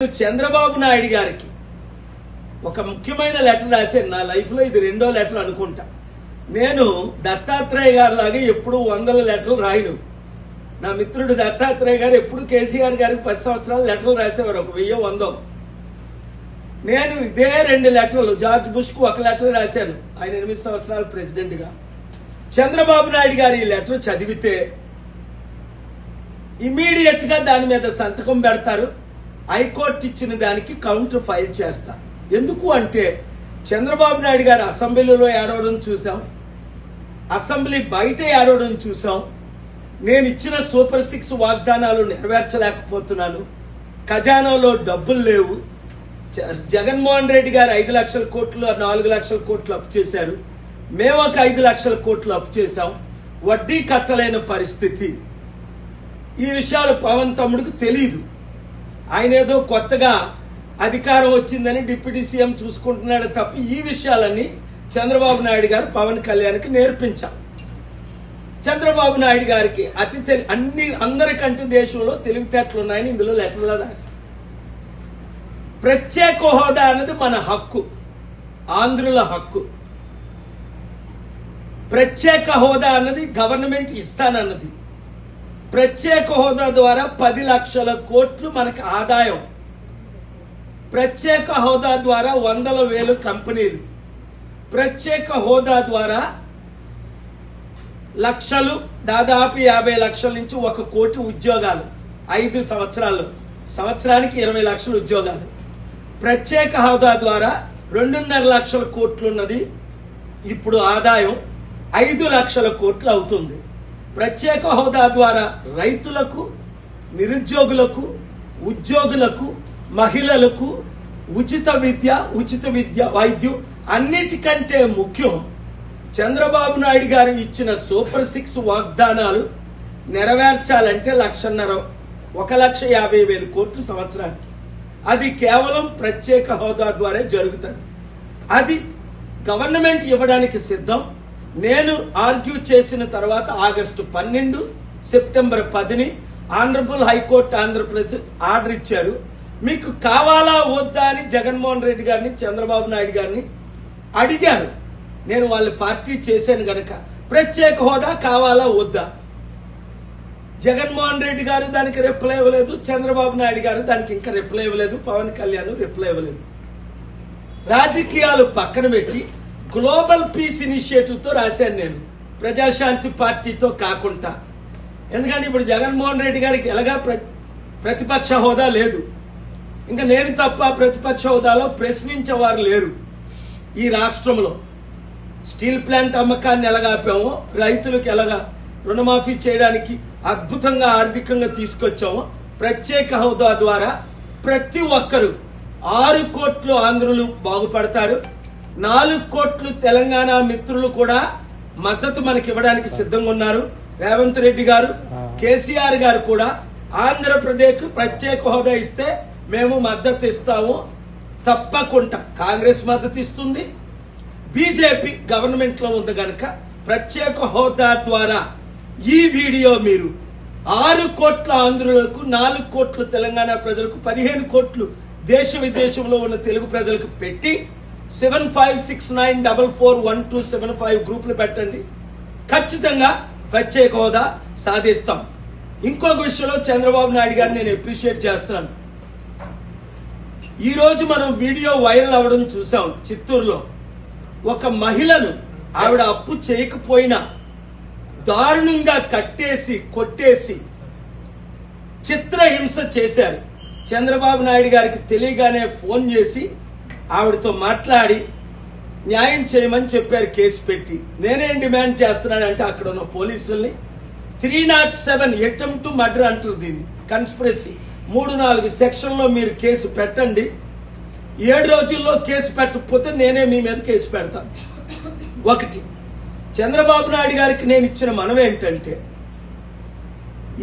చంద్రబాబు నాయుడు గారికి ఒక ముఖ్యమైన లెటర్ రాశాను. నా లైఫ్ లో ఇది రెండో లెటర్ అనుకుంటా. నేను దత్తాత్రేయ గారి లాగా ఎప్పుడు 100 లెటర్లు రాయను. నా మిత్రుడు దత్తాత్రేయ గారు ఎప్పుడు కేసీఆర్ గారికి 10 సంవత్సరాలు లెటర్లు రాసేవారు, ఒక 1000 100. నేను ఇదే 2 లెటర్లు జార్జ్ బుష్ కు ఒక లెటర్ రాశాను, ఆయన 8 సంవత్సరాలు ప్రెసిడెంట్ గా. చంద్రబాబు నాయుడు గారు ఈ లెటర్ చదివితే ఇమీడియట్ గా దాని మీద సంతకం పెడతారు. హైకోర్టు ఇచ్చిన దానికి కౌంటర్ ఫైల్ చేస్తారు. ఎందుకు అంటే చంద్రబాబు నాయుడు గారు అసెంబ్లీలో ఏడవడం చూసాం, అసెంబ్లీ బయట ఏడవడం చూసాం. నేను ఇచ్చిన సూపర్ 6 వాగ్దానాలు నెరవేర్చలేకపోతున్నాను, ఖజానాలో డబ్బులు లేవు. జగన్మోహన్ రెడ్డి గారు 5 లక్షల కోట్లు 4 లక్షల కోట్లు అప్పు చేశారు, మేము ఒక 5 లక్షల కోట్లు అప్పు చేశాం, వడ్డీ కట్టలేని పరిస్థితి. ఈ విషయాలు పవన్ తమ్ముడికి తెలియదు. ఆయన ఏదో కొత్తగా అధికారం వచ్చిందని డిప్యూటీ సీఎం చూసుకుంటున్నాడు తప్ప ఈ విషయాలన్నీ చంద్రబాబు నాయుడు గారు పవన్ కళ్యాణ్కి నేర్పించారు. చంద్రబాబు నాయుడు గారికి అందరికంటే దేశంలో తెలివితేటలు ఉన్నాయని ఇందులో లెటర్లో రాశారు. ప్రత్యేక హోదా అన్నది మన హక్కు, ఆంధ్రుల హక్కు. ప్రత్యేక హోదా అన్నది గవర్నమెంట్ ఇస్తానన్నది. ప్రత్యేక హోదా ద్వారా 10 లక్షల కోట్లు మనకు ఆదాయం. ప్రత్యేక హోదా ద్వారా 100,000 కంపెనీలు. ప్రత్యేక హోదా ద్వారా లక్షలు, దాదాపు 50 లక్షల నుంచి 1 కోటి ఉద్యోగాలు 5 సంవత్సరాల్లో, సంవత్సరానికి 20 లక్షల ఉద్యోగాలు. ప్రత్యేక హోదా ద్వారా 2.5 లక్షల కోట్లు ఉన్నది ఇప్పుడు ఆదాయం 5 లక్షల కోట్లు అవుతుంది. ప్రత్యేక హోదా ద్వారా రైతులకు, నిరుద్యోగులకు, ఉద్యోగులకు, మహిళలకు ఉచిత విద్య, వైద్యం, అన్నిటికంటే ముఖ్యం చంద్రబాబు నాయుడు గారు ఇచ్చిన సూపర్ 6 వాగ్దానాలు నెరవేర్చాలంటే 1,50,000 కోట్లు సంవత్సరానికి. అది కేవలం ప్రత్యేక హోదా ద్వారా జరుగుతుంది. అది గవర్నమెంట్ ఇవ్వడానికి సిద్ధం. నేను ఆర్గ్యూ చేసిన తర్వాత August 12, September 10 honourable high court Andhra Pradesh order ఇచ్చారు. మీకు కావాలా వద్దా అని జగన్మోహన్ రెడ్డి గారిని, చంద్రబాబు నాయుడు గారిని అడిగారు. నేను వాళ్ళ పార్టీ చేశాను గనక ప్రత్యేక హోదా కావాలా వద్దా. జగన్మోహన్ రెడ్డి గారు దానికి రిప్లై ఇవ్వలేదు, చంద్రబాబు నాయుడు గారు దానికి ఇంకా రిప్లై ఇవ్వలేదు, పవన్ కళ్యాణ్ రిప్లై ఇవ్వలేదు. రాజకీయాలు పక్కన పెట్టి గ్లోబల్ పీస్ ఇనిషియేటివ్ తో రాశాను నేను, ప్రజాశాంతి పార్టీతో కాకుండా. ఎందుకంటే ఇప్పుడు జగన్మోహన్ రెడ్డి గారికి ఎలాగా ప్రతిపక్ష హోదా లేదు, ఇంకా నేను తప్ప ప్రతిపక్ష హోదాలో ప్రశ్నించేవారు లేరు ఈ రాష్ట్రంలో. స్టీల్ ప్లాంట్ అమ్మకాన్ని ఎలాగాపామో, రైతులకు ఎలాగా రుణమాఫీ చేయడానికి అద్భుతంగా ఆర్థికంగా తీసుకొచ్చామో, ప్రత్యేక హోదా ద్వారా ప్రతి ఒక్కరు 6 కోట్లు ఆంధ్రులు బాగుపడతారు. 4 కోట్లు తెలంగాణ మిత్రులు కూడా మద్దతు మనకి ఇవ్వడానికి సిద్ధంగా ఉన్నారు. రేవంత్ రెడ్డి గారు, కేసీఆర్ గారు కూడా ఆంధ్రప్రదేశ్ ప్రత్యేక హోదా ఇస్తే మేము మద్దతు ఇస్తాము తప్పకుండా. కాంగ్రెస్ మద్దతు ఇస్తుంది, బీజేపీ గవర్నమెంట్ లో ఉంది కనుక ప్రత్యేక హోదా ద్వారా ఈ వీడియో మీరు 6 కోట్ల ఆంధ్రులకు, 4 కోట్ల తెలంగాణ ప్రజలకు, 15 కోట్లు దేశ విదేశంలో ఉన్న తెలుగు ప్రజలకు పెట్టి 7569441275 గ్రూపులు పెట్టండి. ఖచ్చితంగా ప్రత్యేక హోదా సాధిస్తాం. ఇంకొక విషయంలో చంద్రబాబు నాయుడు గారిని నేను అప్రిషియేట్ చేస్తున్నాను. ఈ రోజు మనం వీడియో వైరల్ అవ్వడం చూసాం. చిత్తూరులో ఒక మహిళను ఆవిడ అప్పు చేయకపోయినా దారుణంగా కట్టేసి, కొట్టేసి చిత్రహింస చేశారు. చంద్రబాబు నాయుడు గారికి తెలియగానే ఫోన్ చేసి ఆవిడతో మాట్లాడి న్యాయం చేయమని చెప్పారు, కేసు పెట్టి. నేనేం డిమాండ్ చేస్తున్నానంటే అక్కడ ఉన్న పోలీసుల్ని 307 అటెంప్ట్ టు మర్డర్ అంటారు దీన్ని, కన్స్పిరసీ 3-4 సెక్షన్లో మీరు కేసు పెట్టండి. 7 రోజుల్లో కేసు పెట్టకపోతే నేనే మీ మీద కేసు పెడతాను. ఒకటి, చంద్రబాబు నాయుడు గారికి నేను ఇచ్చిన మనం ఏంటంటే,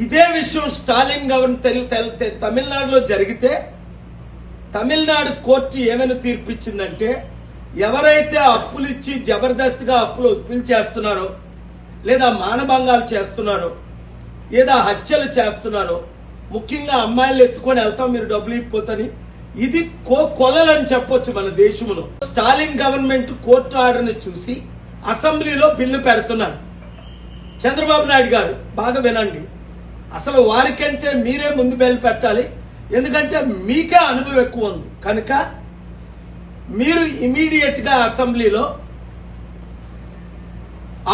ఇదే విషయం స్టాలిన్ గవర్నమెంట్ తమిళనాడులో జరిగితే తమిళనాడు కోర్టు ఏమైనా తీర్పిచ్చిందంటే, ఎవరైతే అప్పులు ఇచ్చి జబర్దస్త్గా అప్పులు ఒప్పిలు చేస్తున్నారో, లేదా మానభంగాలు చేస్తున్నారో, లేదా హత్యలు చేస్తున్నారో, ముఖ్యంగా అమ్మాయిలు ఎత్తుకొని వెళ్తాం మీరు డబ్బులు ఇవ్వకపోతని ఇది కొలలని చెప్పొచ్చు మన దేశంలో. స్టాలిన్ గవర్నమెంట్ కోర్టు ఆర్డర్ని చూసి అసెంబ్లీలో బిల్లు పెడుతున్నారు. చంద్రబాబు నాయుడు గారు బాగా వినండి, అసలు వారికంటే మీరే ముందు బెల్ పెట్టాలి, ఎందుకంటే మీకే అనుభవం ఎక్కువ ఉంది కనుక మీరు ఇమీడియట్ గా అసెంబ్లీలో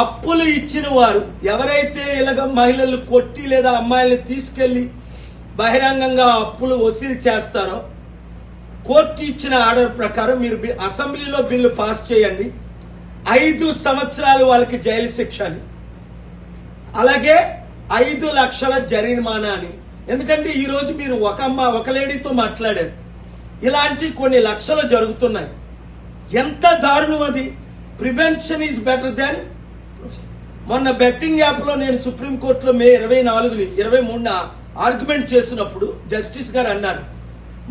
అప్పులు ఇచ్చిన వారు ఎవరైతే ఇలాగ మహిళలు కొట్టి లేదా అమ్మాయిల్ని తీసుకెళ్లి బహిరంగంగా అప్పులు వసూలు చేస్తారో కోర్టు ఇచ్చిన ఆర్డర్ ప్రకారం మీరు అసెంబ్లీలో బిల్లు పాస్ చేయండి. 5 సంవత్సరాలు వాళ్ళకి జైలు శిక్ష అని, అలాగే 5 లక్షల జరిమానా అని. ఎందుకంటే ఈ రోజు మీరు ఒక లేడీతో మాట్లాడారు, ఇలాంటి కొన్ని లక్షలు జరుగుతున్నాయి. ఎంత దారుణం అది. Prevention is better than. మొన్న బెట్టింగ్ యాప్ లో నేను సుప్రీంకోర్టులో మే 23 ఆర్గ్యుమెంట్ చేసినప్పుడు జస్టిస్ గారు అన్నారు,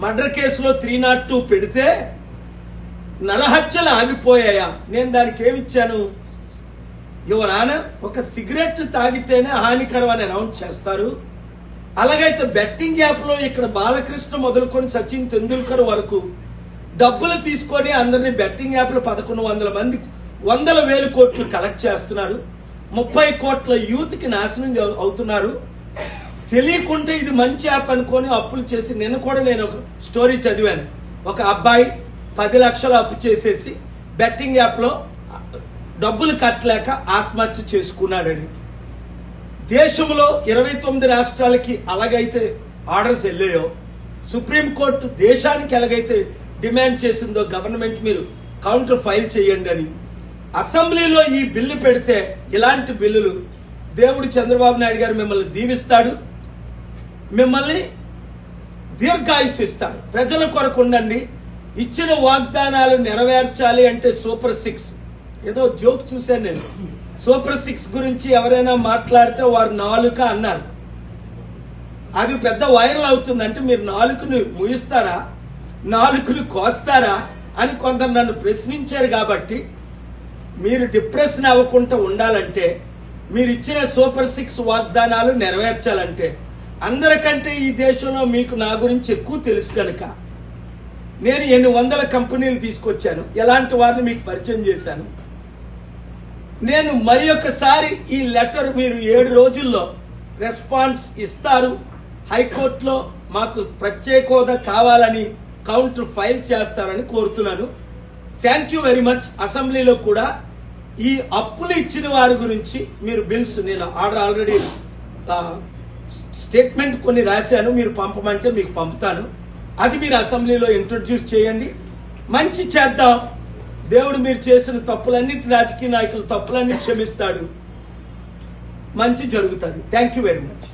మర్డర్ కేసులో 302 పెడితే నరహత్యలు ఆగిపోయాయా? నేను దానికి ఏమిచ్చాను, యువర్ ఆనర్, ఒక సిగరెట్ తాగితేనే హానికరం అని అనౌన్స్ చేస్తారు. అలాగైతే బెట్టింగ్ యాప్ లో ఇక్కడ బాలకృష్ణ మొదలుకొని సచిన్ తెందుల్కర్ వరకు డబ్బులు తీసుకొని అందరినీ బెట్టింగ్ యాప్ లో 1100 మంది 100,000 కోట్లు కలెక్ట్ చేస్తున్నారు. 30 కోట్ల యూత్ కి నాశనం అవుతున్నారు. తెలియకుంటే ఇది మంచి యాప్ అనుకొని అప్పులు చేసి, నిన్న కూడా నేను ఒక స్టోరీ చదివాను. ఒక అబ్బాయి 10 లక్షలు అప్పు చేసేసి బెట్టింగ్ యాప్ లో డబ్బులు కట్టలేక ఆత్మహత్య చేసుకున్నాడని. దేశంలో 29 రాష్ట్రాలకి అలాగైతే ఆర్డర్స్ వెళ్ళాయో, సుప్రీంకోర్టు దేశానికి ఎలాగైతే డిమాండ్ చేసిందో గవర్నమెంట్ మీరు కౌంటర్ ఫైల్ చేయండి అని. అసెంబ్లీలో ఈ బిల్లు పెడితే ఇలాంటి బిల్లులు దేవుడు చంద్రబాబు నాయుడు గారు మిమ్మల్ని దీవిస్తాడు, మిమ్మల్ని దీర్ఘాయుస్సు ఇస్తాడు. ప్రజల కొరకు ఉండండి, ఇచ్చిన వాగ్దానాలు నెరవేర్చాలి అంటే సూపర్ 6 ఏదో జోక్ చూశాను నేను. సూపర్ 6 గురించి ఎవరైనా మాట్లాడితే వారు నాలుక అన్నారు, అది పెద్ద వైరల్ అవుతుంది. అంటే మీరు నాలుకను ముయిస్తారా, నాలుకను కోస్తారా అని కొందరు నన్ను ప్రశ్నించారు. కాబట్టి మీరు డిప్రెషన్ అవ్వకుండా ఉండాలంటే, మీరు ఇచ్చిన సూపర్ 6 వాగ్దానాలు నెరవేర్చాలంటే, అందరికంటే ఈ దేశంలో మీకు నా గురించి ఎక్కువ తెలుసు కనుక నేను ఎన్ని వందల కంపెనీలు తీసుకొచ్చాను, ఎలాంటి వారిని మీకు పరిచయం చేశాను. నేను మరి ఒకసారి ఈ లెటర్ మీరు 7 రోజుల్లో రెస్పాన్స్ ఇస్తారు. హైకోర్టులో మాకు ప్రత్యేక హోదా కావాలని కౌంటర్ ఫైల్ చేస్తారని కోరుతున్నాను. Thank you very much. అసెంబ్లీలో కూడా ఈ అప్పులు ఇచ్చిన వారి గురించి మీరు బిల్స్, నేను ఆల్రెడీ స్టేట్మెంట్ కొన్ని రాశాను, మీరు పంపమంటే మీకు పంపుతాను. అది మీరు అసెంబ్లీలో ఇంట్రొడ్యూస్ చేయండి. మంచి చేద్దాం. దేవుడు మీరు చేసిన తప్పులన్నిటి, రాజకీయ నాయకుల తప్పులన్నీ క్షమిస్తాడు, మంచి జరుగుతుంది. Thank you very much.